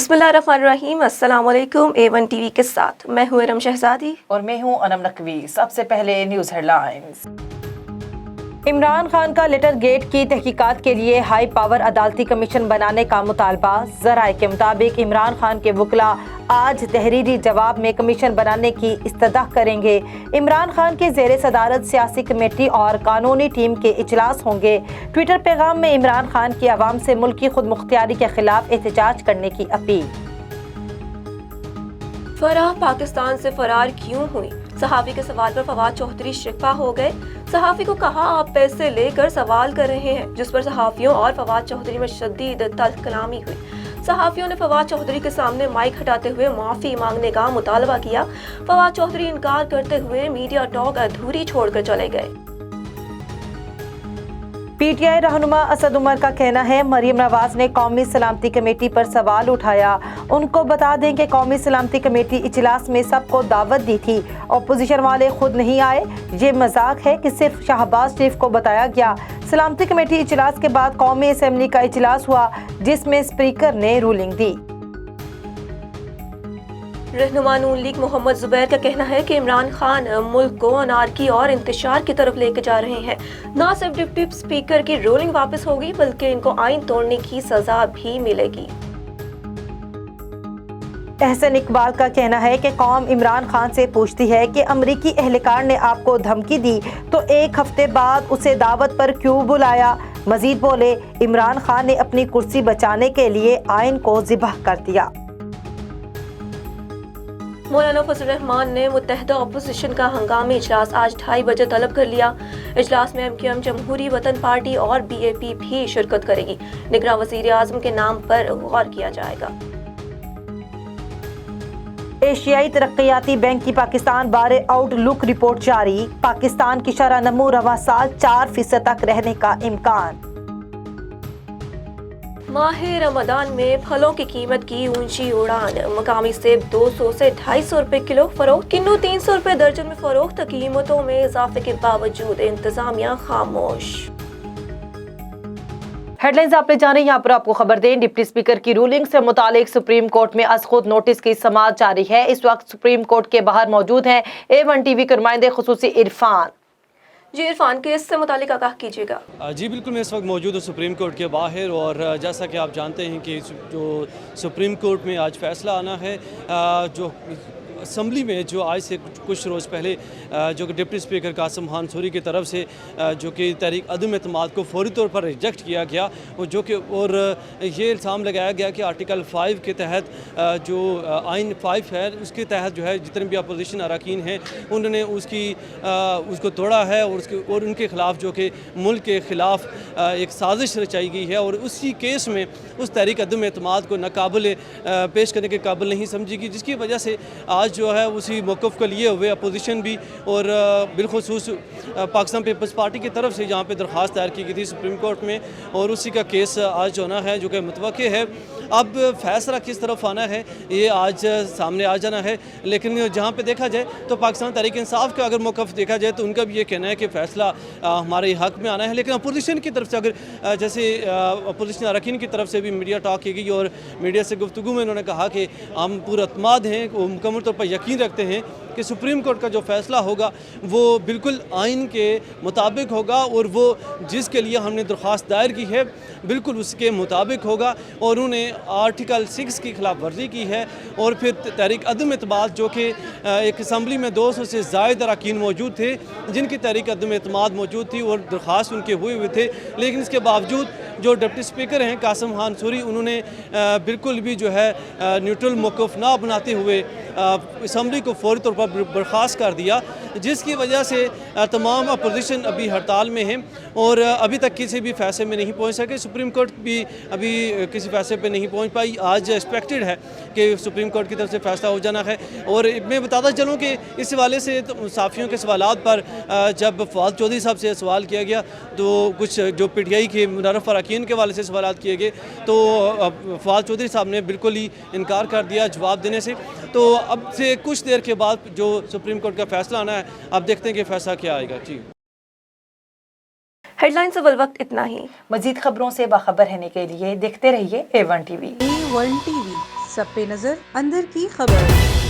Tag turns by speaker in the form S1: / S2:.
S1: बिस्मिल्लाहिर्रहमानिर्रहीम। अस्सलाम वालेकुम। A1 टीवी के साथ मैं हूँ इरम शहजादी
S2: और मैं हूँ अनम नकवी। सबसे पहले न्यूज़ हेडलाइंस। इमरान खान का लेटर गेट की तहकीकात के लिए हाई पावर अदालती कमीशन बनाने का मुतालबा। ज़राए के मुताबिक इमरान खान के वकला आज तहरीरी जवाब में कमीशन बनाने की इस्तदा करेंगे। इमरान खान के ज़ेरे सदारत सियासी कमेटी और कानूनी टीम के इजलास होंगे। ट्विटर पैगाम में इमरान खान की आवाम से मुल्की खुद मुख्तियारी के खिलाफ एहतजाज करने की अपील।
S1: फराह पाकिस्तान से फरार क्यों हुई? सहाफ़ी के सवाल पर फवाद चौधरी शिकवा हो गए। सहाफ़ी को कहा आप पैसे लेकर सवाल कर रहे हैं, जिस पर सहाफ़ियों और फवाद चौधरी में शदीद तल्ख़ कलामी हुई। सहाफ़ियों ने फवाद चौधरी के सामने माइक हटाते हुए माफ़ी मांगने का मुतालबा किया। फवाद चौधरी इनकार करते हुए मीडिया टॉक अधूरी छोड़कर चले गए।
S2: पीटीआई रहनुमा असद उमर का कहना है मरीम नवाज ने कौमी सलामती कमेटी पर सवाल उठाया। उनको बता दें कि कौमी सलामती कमेटी इजलास में सबको दावत दी थी, अपोजिशन वाले खुद नहीं आए। ये मजाक है कि सिर्फ शहबाज शरीफ को बताया गया। सलामती कमेटी इजलास के बाद कौमी असम्बली का इजलास हुआ, जिसमें स्पीकर ने रूलिंग दी।
S1: रहनुमा नून लीग मोहम्मद जुबैर का कहना है कि इमरान खान मुल्क को अनारकी और इंतशार की तरफ लेकर जा रहे हैं। न सिर्फ डिप्टी स्पीकर की रूलिंग वापस होगी, बल्कि इनको आइन तोड़ने की सजा भी मिलेगी।
S2: एहसन इकबाल का कहना है कि कौम इमरान खान से पूछती है कि अमरीकी एहलकार ने आपको धमकी दी तो एक हफ्ते बाद उसे दावत पर क्यों बुलाया। मजीद बोले, इमरान खान ने अपनी कुर्सी बचाने के लिए आइन को ज़िबह कर दिया।
S1: मौलाना फजल रहमान ने मुत्तहिदा अपोजिशन का हंगामी इजलास आज 2:30 बजे तलब कर लिया। इजलास में MQM, जमहूरी वतन पार्टी और BAP भी शिरकत करेगी। निगरान वज़ीर आज़म के नाम पर गौर किया जाएगा।
S2: एशियाई तरक्याती बैंक की पाकिस्तान बारे आउटलुक रिपोर्ट जारी। पाकिस्तान की शरह नमू रवा साल 4% तक रहने का इम्कान।
S1: माह रमदान में फलों की कीमत की ऊंची उड़ान। मकामी सेब 200 से 250 रुपए किलो फरोख्त। किन्नू 300 रुपए दर्जन में फरोख्त। कीमतों में इजाफे के बावजूद इंतजामिया खामोश।
S2: हेडलाइंस आपने जाने, यहाँ पर आपको खबर दें, डिप्टी स्पीकर की रूलिंग से मुतालिक सुप्रीम कोर्ट में अज खुद नोटिस की समाअत जारी है। इस वक्त सुप्रीम कोर्ट के बाहर मौजूद हैं A1 टीवी के नुमाइंदे खुसूसी इरफान।
S1: जी इरफान, केस से मुतालिक आगाह कीजिएगा।
S3: जी बिल्कुल, मैं इस वक्त मौजूद हूँ सुप्रीम कोर्ट के बाहर और जैसा कि आप जानते हैं कि जो सुप्रीम कोर्ट में आज फैसला आना है, जो असम्बली में जो आज से कुछ रोज़ पहले जो कि डिप्टी स्पीकर कासिम खान सूरी की तरफ से जो कि तहरीक अदम एतमाद को फौरी तौर पर रिजेक्ट किया गया, जो कि और ये इल्ज़ाम लगाया गया कि आर्टिकल 5 के तहत जो आइन 5 है उसके तहत जो है जितने भी अपोजिशन अरकान हैं उन्होंने उसको तोड़ा है और उनके ख़िलाफ़ जो कि मुल्क के ख़िलाफ़ एक साजिश रचाई गई है और उसी केस में उस तहरीक अदम एतमाद को नाकाबिल पेश करने के काबिल नहीं समझी गई, जिसकी वजह से आज जो है उसी मौक़िफ़ को लिए हुए अपोजिशन भी और बिलखुसूस पाकिस्तान पीपल्स पार्टी की तरफ से जहाँ पे दरख्वास्त दायर की गई थी सुप्रीम कोर्ट में, और उसी का केस आज होना है जो कि मुतवक्किल है। अब फैसला किस तरफ आना है ये आज सामने आ जाना है, लेकिन जहाँ पे देखा जाए तो पाकिस्तान तहरीक इंसाफ का अगर मौक़िफ़ देखा जाए तो उनका भी ये कहना है कि फ़ैसला हमारे हक़ में आना है। लेकिन अपोजिशन की तरफ से अगर जैसे अपोजिशन अरकान की तरफ से भी मीडिया टॉक की गई और मीडिया से गुफ्तगू में उन्होंने कहा कि हम पूरा अतमाद हैं, वो मुकम्मल तौर पर यकीन रखते हैं कि सुप्रीम कोर्ट का जो फ़ैसला होगा वो बिल्कुल आइन के मुताबिक होगा और वो जिसके लिए हमने दरख्वास्त दायर की है बिल्कुल उसके मुताबिक होगा। और उन्होंने आर्टिकल 6 की खिलाफ वर्जी की है और फिर तहरीक अदम एतमाद जो कि एक असम्बली में 200 से ज़ायद अरकान मौजूद थे जिनकी तहरीक अदम एतमाद मौजूद थी और दरख्वास्त उनके हुए थे, लेकिन इसके बावजूद जो डिप्टी स्पीकर हैं कासिम खान सूरी उन्होंने बिल्कुल भी जो है न्यूट्रल मौक़िफ़ ना अपनाते हुए असम्बली को फौरी तौर पर बर्खास्त कर दिया, जिसकी वजह से तमाम अपोजिशन अभी हड़ताल में हैं और अभी तक किसी भी फैसले में नहीं पहुंच सके। सुप्रीम कोर्ट भी अभी किसी फैसले पे नहीं पहुंच पाई। आज एक्सपेक्टेड है कि सुप्रीम कोर्ट की तरफ से फैसला हो जाना है। और मैं बताता चलूँ कि इस हवाले से साफ़ियों के सवालात पर जब फवाद चौधरी साहब से सवाल किया गया तो कुछ जो PTI के मुनर्रफ अरकान के हवाले से सवालात किए गए तो फवाद चौधरी साहब ने बिल्कुल ही इनकार कर दिया जवाब देने से। तो अब से कुछ देर के बाद जो सुप्रीम कोर्ट का फैसला आना है, अब देखते हैं कि फैसला क्या आएगा। जी
S1: हेडलाइन से वक्त इतना ही।
S2: मजीद खबरों से बाखबर रहने के लिए देखते रहिए A1 टीवी।
S4: A1 टीवी سب پہ نظر اندر کی خبر۔